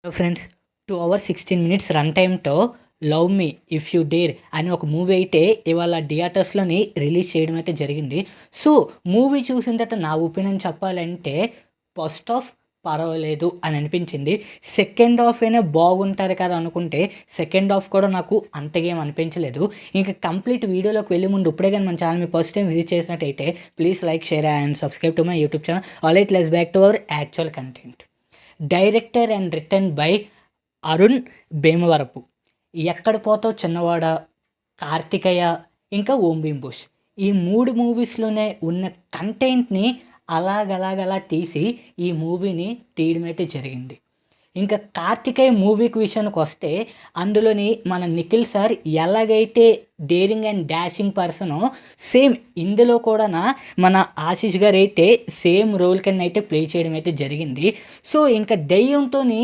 Hello friends, 2 hours 16 minutes run టైమ్‌తో 'love me if you dare' అని ఒక movie అయితే ఇవాళ థియేటర్స్‌లోని రిలీజ్ చేయడం అయితే జరిగింది. సో, మూవీ చూసిన తర్వాత నా ఒపీనియన్ చెప్పాలంటే ఫస్ట్ హాఫ్ పర్వాలేదు అని అనిపించింది. సెకండ్ హాఫ్ అయినా బాగుంటది కదా అనుకుంటే సెకండ్ హాఫ్ కూడా నాకు అంతగా ఏమి అనిపించలేదు. ఇంక కంప్లీట్ వీడియోలోకి వెళ్ళే ముందు ఇప్పుడే గాని మన ఛానల్‌ని ఫస్ట్ టైమ్ విజిట్ చేసినట్టయితే please like, share and subscribe to my YouTube channel. Alright, let's back to our actual content. Director and written by Arun Bhimavarapu. 'ఎక్కడ పోతావు చిన్నవాడా', 'కార్తికేయ' ఇంకా 'ఓం భీమ్ బోస్' ఈ 3 మూవీస్‌లోనే ఉన్న కంటెంట్‌ని అలాగలా తీసి ఈ మూవీని తీయడం అయితే జరిగింది. ఇంకా 'కార్తికేయ' మూవీకి విషయానికొస్తే అందులోని మన నిఖిల్ సార్ ఎలాగైతే డేరింగ్ అండ్ డాషింగ్ పర్సనో సేమ్ ఇందులో కూడాన మన ఆశీష్ గారైతే సేమ్ రోల్ కింద అయితే ప్లే చేయడం అయితే జరిగింది. సో, ఇంకా దెయ్యంతోని